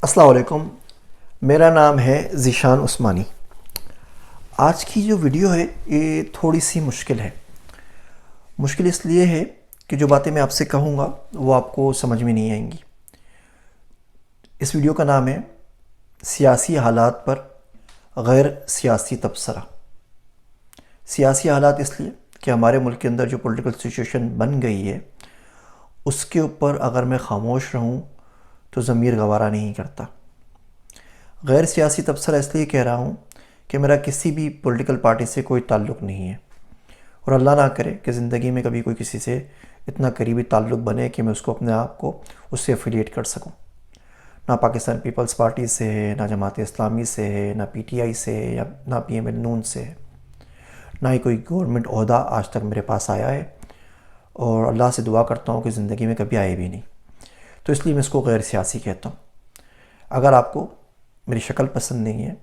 السلام علیکم، میرا نام ہے ذیشان عثمانی۔ آج کی جو ویڈیو ہے یہ تھوڑی سی مشکل ہے۔ مشکل اس لیے ہے کہ جو باتیں میں آپ سے کہوں گا وہ آپ کو سمجھ میں نہیں آئیں گی۔ اس ویڈیو کا نام ہے سیاسی حالات پر غیر سیاسی تبصرہ۔ سیاسی حالات اس لیے کہ ہمارے ملک کے اندر جو پولیٹیکل سچویشن بن گئی ہے اس کے اوپر اگر میں خاموش رہوں تو ضمیر گوارا نہیں کرتا۔ غیر سیاسی تبصرہ اس لیے کہہ رہا ہوں کہ میرا کسی بھی پولیٹیکل پارٹی سے کوئی تعلق نہیں ہے، اور اللہ نہ کرے کہ زندگی میں کبھی کوئی کسی سے اتنا قریبی تعلق بنے کہ میں اس کو اپنے آپ کو اس سے افیلیٹ کر سکوں۔ نہ پاکستان پیپلز پارٹی سے ہے، نہ جماعت اسلامی سے ہے، نہ پی ٹی آئی سے ہے، یا نہ پی ایم ایل نون سے ہے، نہ ہی کوئی گورنمنٹ عہدہ آج تک میرے پاس آیا ہے، اور اللہ سے دعا کرتا ہوں کہ زندگی میں کبھی آئے بھی نہیں۔ تو اس لیے میں اس کو غیر سیاسی کہتا ہوں۔ اگر آپ کو میری شکل پسند نہیں ہے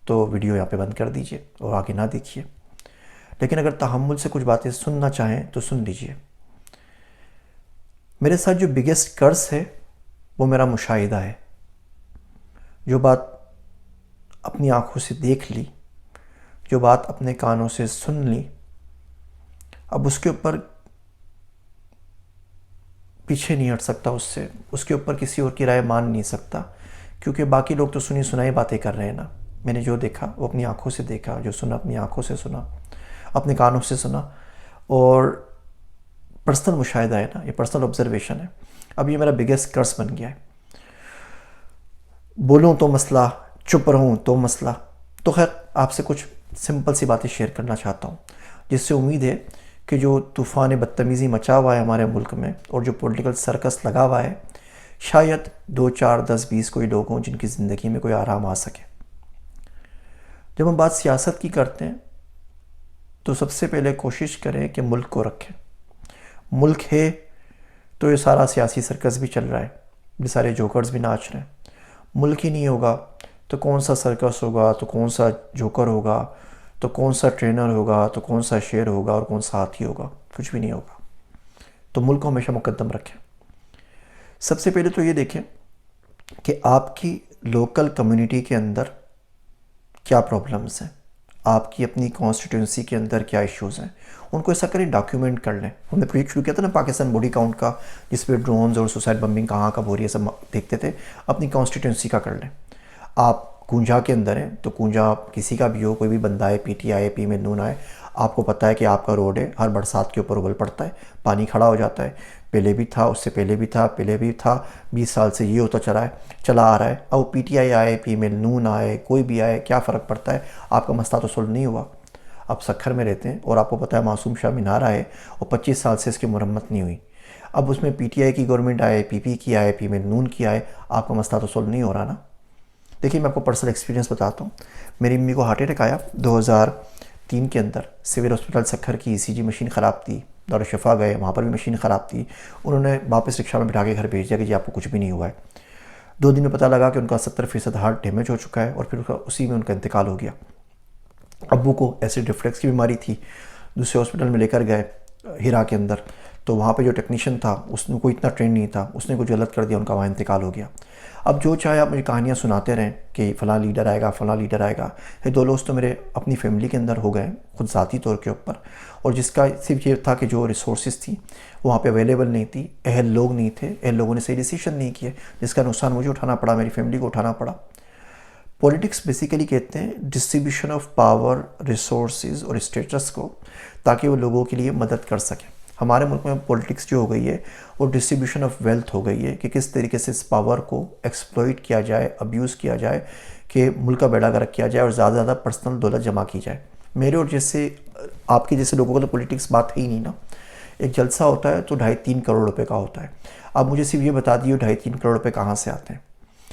تو ویڈیو یہاں پہ بند کر دیجئے اور آگے نہ دیکھیے، لیکن اگر تحمل سے کچھ باتیں سننا چاہیں تو سن لیجئے۔ میرے ساتھ جو بگیسٹ کرس ہے وہ میرا مشاہدہ ہے۔ جو بات اپنی آنکھوں سے دیکھ لی، جو بات اپنے کانوں سے سن لی، اب اس کے اوپر پیچھے نہیں ہٹ سکتا، اس کے اوپر کسی اور کی رائے مان نہیں سکتا، کیونکہ باقی لوگ تو سنی سنائی باتیں کر رہے ہیں نا۔ میں نے جو دیکھا وہ اپنی آنکھوں سے دیکھا، جو سنا اپنی آنکھوں سے سنا، اپنے کانوں سے سنا، اور پرسنل مشاہدہ ہے نا، یہ پرسنل آبزرویشن ہے۔ اب یہ میرا بگیسٹ کرس بن گیا ہے۔ بولوں تو مسئلہ، چپ رہوں تو مسئلہ۔ تو خیر آپ سے کچھ سمپل سی باتیں شیئر کرنا چاہتا ہوں، جس سے امید ہے کہ جو طوفان بدتمیزی مچا ہوا ہے ہمارے ملک میں، اور جو پولیٹیکل سرکس لگا ہوا ہے، شاید 2 4 10 20 کوئی لوگ ہوں جن کی زندگی میں کوئی آرام آ سکے۔ جب ہم بات سیاست کی کرتے ہیں تو سب سے پہلے کوشش کریں کہ ملک کو رکھیں۔ ملک ہے تو یہ سارا سیاسی سرکس بھی چل رہا ہے، یہ سارے جوکرز بھی ناچ رہے ہیں۔ ملک ہی نہیں ہوگا تو کون سا سرکس ہوگا، تو کون سا جوکر ہوگا، تو کون سا ٹرینر ہوگا، تو کون سا شیر ہوگا، اور کون سا ہاتھی ہوگا؟ کچھ بھی نہیں ہوگا۔ تو ملک کو ہمیشہ مقدم رکھیں۔ سب سے پہلے تو یہ دیکھیں کہ آپ کی لوکل کمیونٹی کے اندر کیا پرابلمز ہیں، آپ کی اپنی کانسٹیٹیوئنسی کے اندر کیا ایشوز ہیں، ان کو ایسا کریں ڈاکیومنٹ کر لیں۔ ہم نے پروجیکٹ شروع کیا تھا نا پاکستان باڈی کاؤنٹ کا، جس پہ ڈرونز اور سوسائڈ بمبنگ کہاں کب ہو رہی ہے سب دیکھتے تھے۔ اپنی کانسٹیٹیوئنسی کا کر لیں۔ آپ کونجا کے اندر ہیں تو کونجا کسی کا بھی ہو، کوئی بھی بندہ ہے، P T I, P M نون آئے، آپ کو پتہ ہے کہ آپ کا روڈ ہے، ہر برسات کے اوپر ابل پڑتا ہے، پانی کھڑا ہو جاتا ہے۔ پہلے بھی تھا، اس سے پہلے بھی تھا، 20 سال سے یہ ہوتا چلا آ رہا ہے۔ اب پی ٹی آئی آئے، پی ایم ایل نون آئے، کوئی بھی آئے، کیا فرق پڑتا ہے؟ آپ کا مسئلہ تو سولو نہیں ہوا۔ آپ سکھر میں رہتے ہیں اور آپ کو پتہ ہے معصوم شاہ مینار آئے اور 25 سال سے اس کی مرمت نہیں ہوئی۔ اب اس میں پی ٹی آئی کی گورنمنٹ آئے، پی پی کی آئے، پی ایم ایل نون کی آئے، آپ کا مسئلہ تو سولو نہیں ہو رہا نا۔ دیکھیے میں آپ کو پرسنل ایکسپیرینس بتاتا ہوں۔ میری امی کو ہارٹ اٹیک آیا 2003 کے اندر۔ سول ہاسپٹل سکھر کی ای سی جی مشین خراب تھی، دارالشفا گئے، وہاں پر بھی مشین خراب تھی۔ انہوں نے واپس رکشہ میں بٹھا کے گھر بھیج دیا کہ جی آپ کو کچھ بھی نہیں ہوا ہے۔ 2 دن میں پتہ لگا کہ ان کا 70% ہارٹ ڈیمیج ہو چکا ہے، اور پھر اسی میں ان کا انتقال ہو گیا۔ ابو کو ایسڈ ریفلیکس کی بیماری تھی، دوسرے ہاسپٹل میں لے کر گئے ہیرا کے اندر، تو وہاں پہ جو ٹیکنیشین تھا اس نے کوئی اتنا ٹرین نہیں تھا، اس نے کچھ غلط کر دیا، ان کا وہاں انتقال ہو گیا۔ اب جو چاہے آپ مجھے کہانیاں سناتے رہیں کہ فلاں لیڈر آئے گا، فلاں لیڈر آئے گا۔ یہ 2 لوگ تو میرے اپنی فیملی کے اندر ہو گئے خود ذاتی طور کے اوپر، اور جس کا صرف یہ تھا کہ جو ریسورسز تھی وہاں پہ اویلیبل نہیں تھی، اہل لوگ نہیں تھے، اہل لوگوں نے صحیح ڈیسیشن نہیں کیے، جس کا نقصان مجھے اٹھانا پڑا، میری فیملی کو اٹھانا پڑا۔ پولیٹکس بیسیکلی کہتے ہیں ڈسٹریبیوشن آف پاور، ریسورسز اور اسٹیٹس کو، تاکہ وہ لوگوں کے لیے مدد کر سکیں۔ ہمارے ملک میں پولیٹکس جو ہو گئی ہے وہ ڈسٹریبیوشن آف ویلتھ ہو گئی ہے، کہ کس طریقے سے اس پاور کو ایکسپلوئٹ کیا جائے، ابیوز کیا جائے، کہ ملک کا بیڑا غرق کیا جائے اور زیادہ زیادہ پرسنل دولت جمع کی جائے۔ میرے اور جیسے آپ کے جیسے لوگوں کو تو پولیٹکس بات ہے ہی نہیں نا۔ ایک جلسہ ہوتا ہے تو 2.5-3 کروڑ روپے کا ہوتا ہے۔ آپ مجھے صرف یہ بتا دیے 2.5-3 کروڑ روپے کہاں سے آتے ہیں۔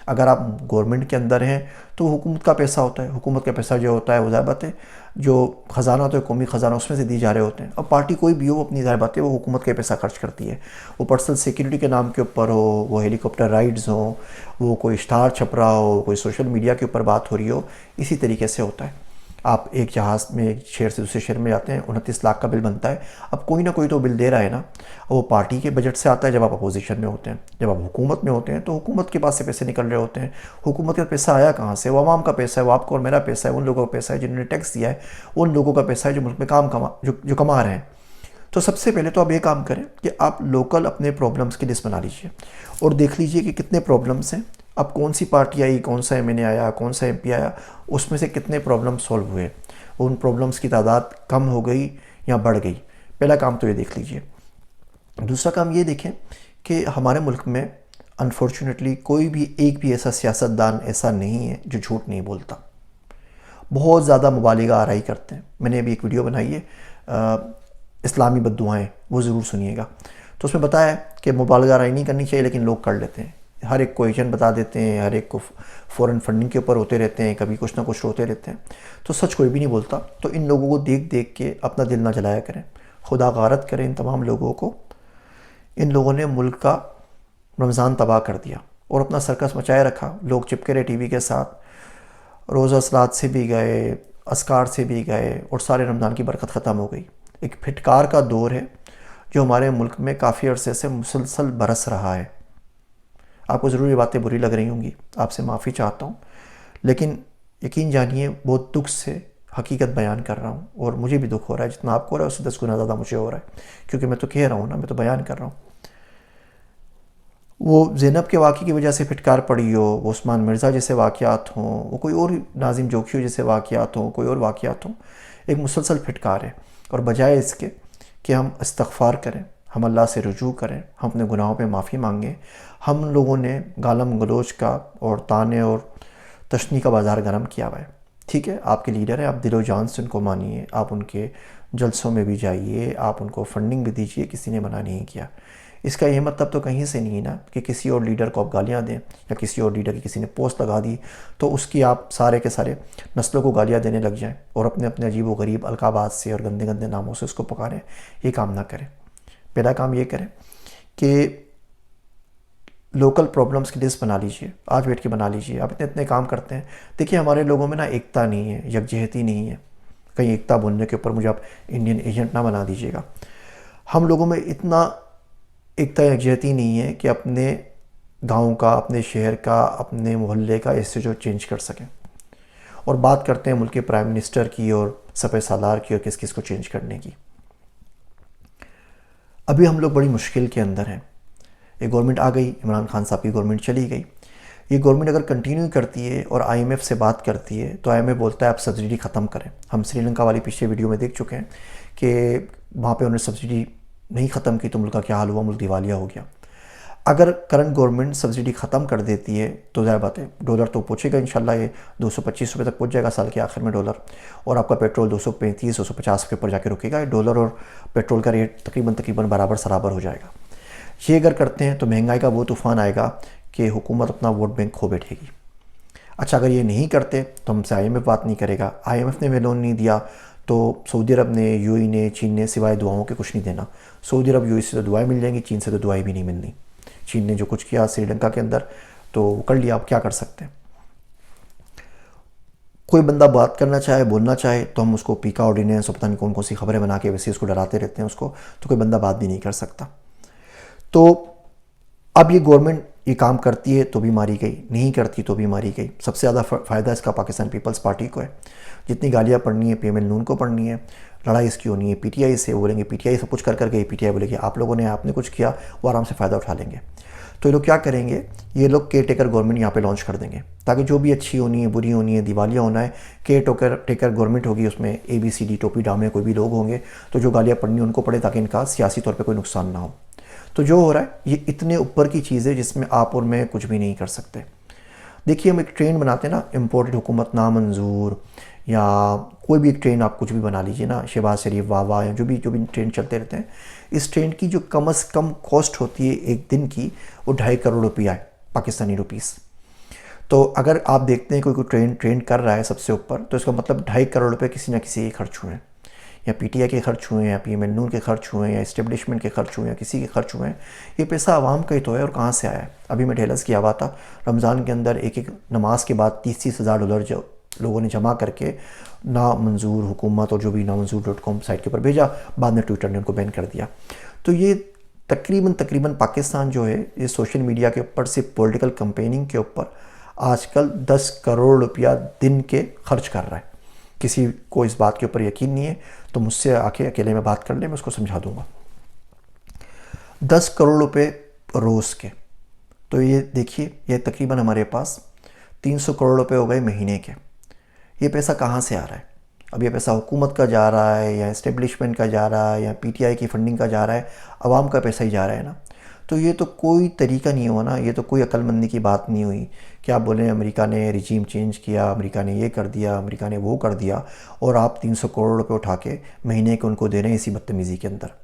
اگر آپ گورنمنٹ کے اندر ہیں تو حکومت کا پیسہ ہوتا ہے، حکومت کا پیسہ جو ہوتا ہے وہ ظاہر بات ہے جو خزانہ ہوتا ہے قومی خزانہ، اس میں سے دی جا رہے ہوتے ہیں۔ اب پارٹی کوئی بھی ہو وہ اپنی ظاہر بات ہے وہ حکومت کا پیسہ خرچ کرتی ہے، وہ پرسنل سیکیورٹی کے نام کے اوپر ہو، وہ ہیلی کاپٹر رائڈز ہوں، وہ کوئی اشتہار چھپ رہا ہو، کوئی سوشل میڈیا کے اوپر بات ہو رہی ہو، اسی طریقے سے ہوتا ہے۔ آپ ایک جہاز میں ایک شہر سے دوسرے شہر میں جاتے ہیں، 29 لاکھ کا بل بنتا ہے. اب کوئی نہ کوئی تو بل دے رہا ہے نا. وہ پارٹی کے بجٹ سے آتا ہے جب آپ اپوزیشن میں ہوتے ہیں. جب آپ حکومت میں ہوتے ہیں تو حکومت کے پاس سے پیسے نکل رہے ہوتے ہیں. حکومت کا پیسہ آیا کہاں سے؟ وہ عوام کا پیسہ ہے، وہ آپ کا اور میرا پیسہ ہے، ان لوگوں کا پیسہ ہے جنہوں نے ٹیکس دیا ہے، ان لوگوں کا پیسہ ہے جو ملک میں جو کما رہے ہیں. تو سب سے پہلے تو آپ یہ کام کریں کہ آپ لوکل اپنے پرابلمس کی لسٹ بنا لیجئے اور دیکھ لیجئے کہ کتنے پرابلمس ہیں. اب کون سی پارٹی آئی، کون سا ایم این اے آیا، کون سا ایم پی آیا، اس میں سے کتنے پرابلم سولو ہوئے، ان پرابلمس کی تعداد کم ہو گئی یا بڑھ گئی. پہلا کام تو یہ دیکھ لیجئے. دوسرا کام یہ دیکھیں کہ ہمارے ملک میں انفارچونیٹلی کوئی بھی ایک بھی ایسا سیاستدان ایسا نہیں ہے جو جھوٹ نہیں بولتا. بہت زیادہ مبالغہ آرائی کرتے ہیں. میں نے ابھی ایک ویڈیو بنائی ہے اسلامی بددعائیں، وہ ضرور سنیے گا. تو اس میں بتایا ہے کہ مبالغہ آرائی نہیں کرنی چاہیے لیکن لوگ کر لیتے ہیں. ہر ایک کو ایجنٹ بتا دیتے ہیں، ہر ایک کو فورن فنڈنگ کے اوپر ہوتے رہتے ہیں، کبھی کچھ نہ کچھ ہوتے رہتے ہیں. تو سچ کوئی بھی نہیں بولتا. تو ان لوگوں کو دیکھ دیکھ کے اپنا دل نہ جلایا کریں. خدا غارت کریں ان تمام لوگوں کو. ان لوگوں نے ملک کا رمضان تباہ کر دیا اور اپنا سرکس مچائے رکھا. لوگ چپکے رہے ٹی وی کے ساتھ، روزہ اصلاۃ سے بھی گئے، اذکار سے بھی گئے اور سارے رمضان کی برکت ختم ہو گئی. ایک پھٹکار کا دور ہے جو ہمارے ملک میں کافی عرصے سے مسلسل برس رہا ہے. آپ کو ضرور یہ باتیں بری لگ رہی ہوں گی، آپ سے معافی چاہتا ہوں، لیکن یقین جانیے بہت دکھ سے حقیقت بیان کر رہا ہوں. اور مجھے بھی دکھ ہو رہا ہے، جتنا آپ کو ہو رہا ہے اس سے 10 گنا زیادہ مجھے ہو رہا ہے، کیونکہ میں تو کہہ رہا ہوں نا، میں تو بیان کر رہا ہوں. وہ زینب کے واقعے کی وجہ سے پھٹکار پڑی ہو، وہ عثمان مرزا جیسے واقعات ہوں، وہ کوئی اور ناظم جوکیو جیسے واقعات ہوں، کوئی اور واقعات ہوں، ایک مسلسل پھٹکار ہے. اور بجائے اس کے کہ ہم استغفار کریں، ہم اللہ سے رجوع کریں، ہم اپنے گناہوں پہ معافی مانگیں، ہم لوگوں نے گالم گلوچ کا اور طانے اور تشنی کا بازار گرم کیا ہوا ہے. ٹھیک ہے، آپ کے لیڈر ہیں، آپ دل و جان سے ان کو مانیے، آپ ان کے جلسوں میں بھی جائیے، آپ ان کو فنڈنگ بھی دیجیے، کسی نے منع نہیں کیا. اس کا یہ مطلب تو کہیں سے نہیں نا کہ کسی اور لیڈر کو آپ گالیاں دیں، یا کسی اور لیڈر کی کسی نے پوسٹ لگا دی تو اس کی آپ سارے کے سارے نسلوں کو گالیاں دینے لگ جائیں اور اپنے اپنے عجیب و غریب القابات سے اور گندے گندے ناموں سے اس کو پکاریں. یہ کام نہ کریں. پہلا کام یہ کریں کہ لوکل پرابلمس کی لسٹ بنا لیجئے، آج بیٹھ کے بنا لیجئے. آپ اتنے کام کرتے ہیں. دیکھیے ہمارے لوگوں میں نا ایکتا نہیں ہے، یکجہتی نہیں ہے. کہیں ایکتا بولنے کے اوپر مجھے آپ انڈین ایجنٹ نہ بنا دیجیے گا. ہم لوگوں میں اتنا ایکتا یکجہتی نہیں ہے کہ اپنے گاؤں کا، اپنے شہر کا، اپنے محلے کا ایسے جو چینج کر سکیں. اور بات کرتے ہیں ملک کے پرائم منسٹر کی اور سپہ سالار کی اور کس کس کو چینج کرنے کی. ابھی ہم لوگ بڑی مشکل کے اندر ہیں. ایک گورنمنٹ آ گئی، عمران خان صاحب کی گورنمنٹ چلی گئی. یہ گورنمنٹ اگر کنٹینیو کرتی ہے اور آئی ایم ایف سے بات کرتی ہے تو آئی ایم ایف بولتا ہے آپ سبسڈی ختم کریں. ہم سری لنکا والی پیچھے ویڈیو میں دیکھ چکے ہیں کہ وہاں پہ انہوں نے سبسڈی نہیں ختم کی تو ملک کا کیا حال ہوا، ملک دیوالیہ ہو گیا. اگر کرنٹ گورنمنٹ سبسڈی ختم کر دیتی ہے تو ظاہر بات ہے ڈالر تو پہنچے گا انشاءاللہ، یہ 225 روپے تک پہنچ جائے گا سال کے آخر میں ڈالر. اور آپ کا پیٹرول 235 250 کے اوپر جا کے رکے گا. ڈالر اور پیٹرول کا ریٹ تقریباً برابر سرابر ہو جائے گا. یہ اگر کرتے ہیں تو مہنگائی کا وہ طوفان آئے گا کہ حکومت اپنا ووٹ بینک کھو بیٹھے گی. اچھا اگر یہ نہیں کرتے تو ہم سے آئی ایم ایف بات نہیں کرے گا. آئی ایم ایف نے ہمیں لون نہیں دیا تو سعودی عرب نے، یو اے نے، چین نے سوائے دعاؤں کے کچھ نہیں دینا. سعودی عرب یو اے سے تو دعائیں مل جائیں گی، چین سے تو دعائیں بھی نہیں ملنی. چین نے جو کچھ کیا سری لنکا کے اندر تو وہ کر لیا، آپ کیا کر سکتے ہیں. کوئی بندہ بات کرنا چاہے، بولنا چاہے تو ہم اس کو پیکا آرڈیننس اور پتہ نہیں کون کون سی خبریں بنا کے ویسے اس کو ڈراتے رہتے ہیں اس کو، تو کوئی بندہ بات بھی نہیں کر سکتا. تو اب یہ گورنمنٹ یہ کام کرتی ہے تو بھی ماری گئی، نہیں کرتی تو بھی ماری گئی. سب سے زیادہ فائدہ اس کا پاکستان پیپلز پارٹی کو ہے. جتنی گالیاں پڑھنی ہے پی ایم ایل نون کو پڑھنی ہے. لڑائی اس کی ہونی ہے پی ٹی آئی سے. وہ بولیں گے پی ٹی آئی سب کچھ کر گئی، پی ٹی آئی بولے گی آپ لوگوں نے، آپ نے کچھ کیا، وہ آرام سے فائدہ اٹھا لیں گے. تو یہ لوگ کیا کریں گے، یہ لوگ کیئر ٹیکر گورنمنٹ یہاں پہ لانچ کر دیں گے تاکہ جو بھی اچھی ہونی ہے، بری ہونی ہے، دیوالیہ ہونا ہے، کیئر ٹیکر گورنمنٹ ہوگی. اس میں اے بی سی ڈی ٹوپی ڈامے کوئی بھی لوگ ہوں گے تو جو گالیاں پڑھنی ان کو پڑھے تاکہ ان کا سیاسی طور پہ کوئی نقصان نہ ہو. تو جو ہو رہا ہے یہ اتنے اوپر کی چیز ہے جس میں آپ اور میں کچھ بھی نہیں کر سکتے. دیکھیے ہم ایک ٹرین بناتے ہیں نا، امپورٹڈ حکومت نامنظور، یا کوئی بھی ایک ٹرین آپ کچھ بھی بنا لیجئے نا، شہباز شریف واہ یا جو بھی ٹرین چلتے رہتے ہیں. اس ٹرین کی جو کم از کم کاسٹ ہوتی ہے ایک دن کی وہ 2.5 کروڑ روپیہ ہے پاکستانی روپیز. تو اگر آپ دیکھتے ہیں کوئی ٹرین کر رہا ہے سب سے اوپر تو اس کا مطلب 2.5 کروڑ روپے کسی نہ کسی کے خرچ ہوئے ہیں، یا پی ٹی آئی کے خرچ ہوئے ہیں، یا پی ایم ایل نون کے خرچ ہوئے ہیں، یا اسٹیبلشمنٹ کے خرچ ہوئے ہیں، کسی کے خرچ ہوئے ہیں. یہ پیسہ عوام کا ہی تو ہے اور کہاں سے آیا ہے. ابھی میں ڈھیلس کیا ہوا تھا، رمضان کے اندر ایک نماز کے بعد $30,000 جو لوگوں نے جمع کر کے نامنظور حکومت اور جو بھی نامنظور.com سائٹ کے اوپر بھیجا، بعد میں ٹویٹر نے ان کو بین کر دیا. تو یہ تقریباً پاکستان جو ہے یہ سوشل میڈیا کے اوپر صرف پولیٹیکل کمپیننگ کے اوپر آج کل 10 کروڑ روپیہ دن کے خرچ کر رہا ہے. کسی کو اس بات کے اوپر یقین نہیں ہے تو مجھ سے آ کے اکیلے میں بات کر لیں، میں اس کو سمجھا دوں گا. 10 کروڑ روپے روز کے، تو یہ دیکھیے یہ تقریباً ہمارے پاس 300 کروڑ روپے ہو گئے مہینے کے. یہ پیسہ کہاں سے آ رہا ہے؟ اب یہ پیسہ حکومت کا جا رہا ہے یا اسٹیبلشمنٹ کا جا رہا ہے یا پی ٹی آئی کی فنڈنگ کا جا رہا ہے؟ عوام کا پیسہ ہی جا رہا ہے نا. تو یہ تو کوئی طریقہ نہیں ہوا نا، یہ تو کوئی عقل مندی کی بات نہیں ہوئی کہ آپ بولیں امریکہ نے رجیم چینج کیا، امریکہ نے یہ کر دیا، امریکہ نے وہ کر دیا، اور آپ 300 کروڑ روپے اٹھا کے مہینے کے ان کو دے رہے ہیں اسی بدتمیزی کے اندر.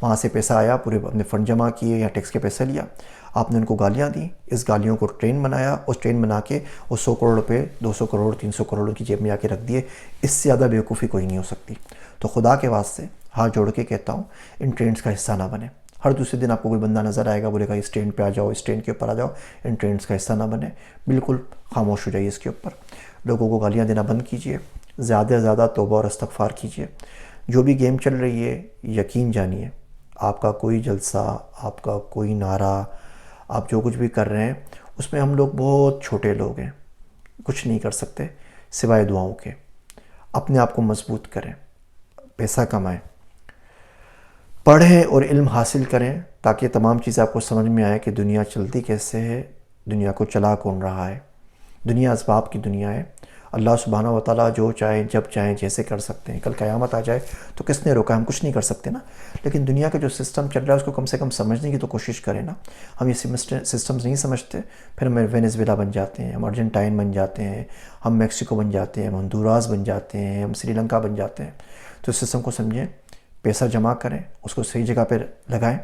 وہاں سے پیسہ آیا، پورے اپنے فنڈ جمع کیے یا ٹیکس کے پیسے لیا، آپ نے ان کو گالیاں دیں، اس گالیوں کو ٹرین بنایا، اس ٹرین بنا کے وہ 100 کروڑ روپے 200 کروڑ 300 کروڑ کی جیب میں آ کے رکھ دیے. اس سے زیادہ بیوقوفی کوئی نہیں ہو سکتی. تو خدا کے واسطے ہاتھ جوڑ کے کہتا ہوں ان ٹرینڈز کا حصہ نہ بنے. ہر دوسرے دن آپ کو کوئی بندہ نظر آئے گا، بولے گا اس ٹرین پہ آ جاؤ، اس ٹرین کے اوپر آ جاؤ. ان ٹرینڈز کا حصہ نہ بنے، بالکل خاموش ہو جائیے اس کے اوپر. لوگوں کو گالیاں دینا بند کیجیے، زیادہ سے زیادہ توبہ اور استغفار کیجیے. جو بھی گیم چل رہی ہے یقین جانیے آپ کا کوئی جلسہ، آپ کا کوئی نعرہ، آپ جو کچھ بھی کر رہے ہیں اس میں ہم لوگ بہت چھوٹے لوگ ہیں، کچھ نہیں کر سکتے سوائے دعاؤں کے. اپنے آپ کو مضبوط کریں، پیسہ کمائیں، پڑھیں اور علم حاصل کریں تاکہ تمام چیزیں آپ کو سمجھ میں آئے کہ دنیا چلتی کیسے ہے، دنیا کو چلا کون رہا ہے. دنیا اسباب کی دنیا ہے. اللہ سبحانہ و تعالیٰ جو چاہیں جب چاہیں جیسے کر سکتے ہیں. کل قیامت آ جائے تو کس نے روکا؟ ہم کچھ نہیں کر سکتے نا. لیکن دنیا کا جو سسٹم چل رہا ہے اس کو کم سے کم سمجھنے کی تو کوشش کریں نا. ہم یہ سسٹمز نہیں سمجھتے، پھر ہم وینیزویلا بن جاتے ہیں، ہم ارجنٹائن بن جاتے ہیں، ہم میکسیکو بن جاتے ہیں، ہم ہندوراس بن جاتے ہیں، ہم سری لنکا بن جاتے ہیں. تو اس سسٹم کو سمجھیں، پیسہ جمع کریں، اس کو صحیح جگہ پہ لگائیں.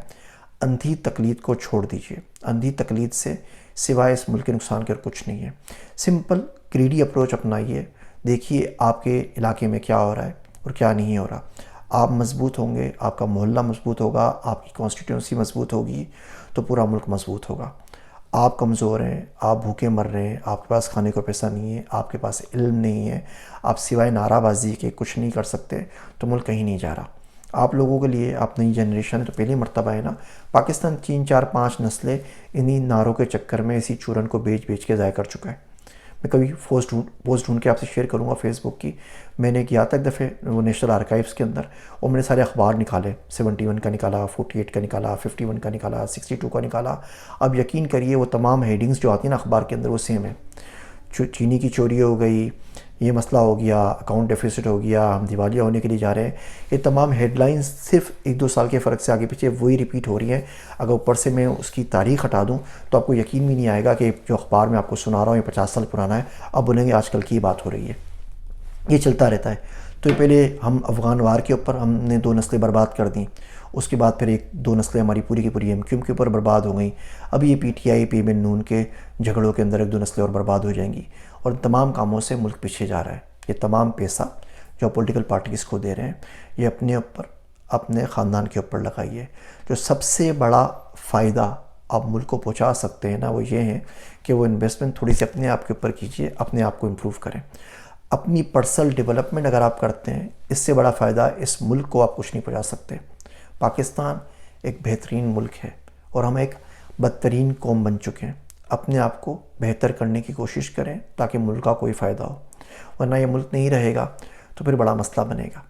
اندھی تقلید کو چھوڑ دیجیے. اندھی تقلید سے سوائے اس ملک کے نقصان کے اور کچھ نہیں ہے. سمپل گریڈی اپروچ اپنائیے، دیکھیے آپ کے علاقے میں کیا ہو رہا ہے اور کیا نہیں ہو رہا. آپ مضبوط ہوں گے، آپ کا محلہ مضبوط ہوگا، آپ کی کانسٹیٹیونسی مضبوط ہوگی تو پورا ملک مضبوط ہوگا. آپ کمزور ہیں، آپ بھوکے مر رہے ہیں، آپ کے پاس کھانے کو پیسہ نہیں ہے، آپ کے پاس علم نہیں ہے، آپ سوائے نعرہ بازی کے کچھ نہیں کر سکتے، تو ملک کہیں نہیں جا رہا. آپ لوگوں کے لیے، آپ نئی جنریشن ہے تو پہلی مرتبہ ہے نا. پاکستان 3 4 5 نسلیں انہی نعروں کے چکر میں اسی چورن کو بیچ کے ضائع کر چکا ہے. میں کبھی پوسٹ ڈھونڈ کے آپ سے شیئر کروں گا فیس بک کی. میں نے کیا تھا ایک دفعہ وہ نیشنل آرکائیوز کے اندر، اور میں نے سارے اخبار نکالے، 71 کا نکالا، 48 کا نکالا، 51 کا نکالا، 62 کا نکالا. اب یقین کریے وہ تمام ہیڈنگز جو آتی ہیں نا اخبار کے اندر وہ سیم ہے. چینی کی چوری ہو گئی، یہ مسئلہ ہو گیا، اکاؤنٹ ڈیفیسٹ ہو گیا، ہم دیوالیہ ہونے کے لیے جا رہے ہیں. یہ تمام ہیڈ لائنز صرف 1 2 سال کے فرق سے آگے پیچھے وہی ریپیٹ ہو رہی ہیں. اگر اوپر سے میں اس کی تاریخ ہٹا دوں تو آپ کو یقین بھی نہیں آئے گا کہ جو اخبار میں آپ کو سنا رہا ہوں یہ 50 سال پرانا ہے. آپ بولیں گے آج کل کی بات ہو رہی ہے. یہ چلتا رہتا ہے. تو پہلے ہم افغان وار کے اوپر ہم نے 2 نسلیں برباد کر دیں، اس کے بعد پھر 2 نسلیں ہماری پوری کی پوری ایم کیو ایم کے اوپر برباد ہو گئیں. اب یہ P T I P M نون کے جھگڑوں کے اندر 1 2 نسلیں اور برباد ہو جائیں گی، اور تمام کاموں سے ملک پیچھے جا رہا ہے. یہ تمام پیسہ جو پولیٹیکل پارٹیز کو دے رہے ہیں یہ اپنے اوپر، اپنے خاندان کے اوپر لگائیے. جو سب سے بڑا فائدہ آپ ملک کو پہنچا سکتے ہیں نا وہ یہ ہے کہ وہ انویسٹمنٹ تھوڑی سی اپنے آپ کے اوپر کیجیے، اپنے آپ کو امپروو کریں. اپنی پرسنل ڈیولپمنٹ اگر آپ کرتے ہیں اس سے بڑا فائدہ اس ملک کو آپ کچھ نہیں پہنچا سکتے. پاکستان ایک بہترین ملک ہے اور ہم ایک بدترین قوم بن چکے ہیں. اپنے آپ کو بہتر کرنے کی کوشش کریں تاکہ ملک کا کوئی فائدہ ہو، ورنہ یہ ملک نہیں رہے گا تو پھر بڑا مسئلہ بنے گا.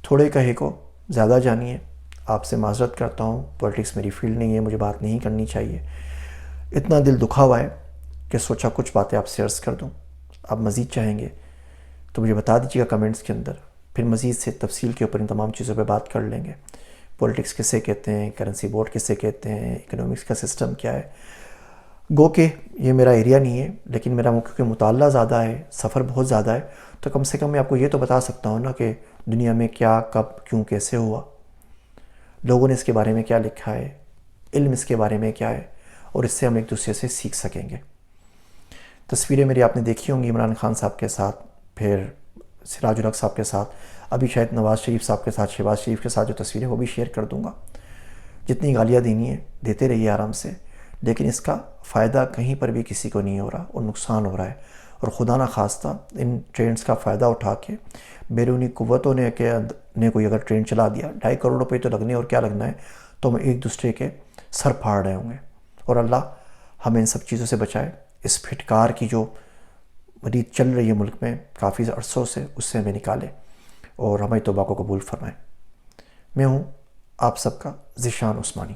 تھوڑے کہے کو زیادہ جانیے. آپ سے معذرت کرتا ہوں، پولیٹکس میری فیلڈ نہیں ہے، مجھے بات نہیں کرنی چاہیے. اتنا دل دکھا ہوا ہے کہ سوچا کچھ باتیں آپ سے عرض کر دوں. آپ مزید چاہیں گے تو مجھے بتا دیجیے گا کمنٹس کے اندر، پھر مزید سے تفصیل کے اوپر ان تمام چیزوں پہ بات کر لیں گے. پولیٹکس کسے کہتے ہیں، کرنسی بورڈ کسے کہتے ہیں، اکنامکس کا سسٹم کیا ہے. گو کہ یہ میرا ایریا نہیں ہے، لیکن میرا کیونکہ مطالعہ زیادہ ہے، سفر بہت زیادہ ہے، تو کم سے کم میں آپ کو یہ تو بتا سکتا ہوں نا کہ دنیا میں کیا، کب، کیوں، کیسے ہوا، لوگوں نے اس کے بارے میں کیا لکھا ہے، علم اس کے بارے میں کیا ہے، اور اس سے ہم ایک دوسرے سے سیکھ سکیں گے. تصویریں میری آپ نے دیکھی ہوں گی عمران خان صاحب کے ساتھ، پھر سراج الحق صاحب کے ساتھ، ابھی شاید نواز شریف صاحب کے ساتھ، شہباز شریف کے ساتھ جو تصویریں وہ بھی شیئر کر دوں گا. جتنی گالیاں دینی ہے دیتے رہیے آرام سے، لیکن اس کا فائدہ کہیں پر بھی کسی کو نہیں ہو رہا اور نقصان ہو رہا ہے. اور خدا نہ خواستہ ان ٹرینز کا فائدہ اٹھا کے بیرونی قوتوں نے کوئی اگر ٹرین چلا دیا، 2.5 کروڑ روپے تو لگنے اور کیا لگنا ہے، تو ہم ایک دوسرے کے سر پھاڑ رہے ہوں گے۔ اور اللہ ہمیں ان سب چیزوں سے بچائے، اس پھٹکار کی جو ریت چل رہی ہے ملک میں کافی عرصوں سے، اس سے ہمیں نکالے اور ہماری توبہ کو قبول فرمائے۔ میں ہوں آپ سب کا ذیشان عثمانی۔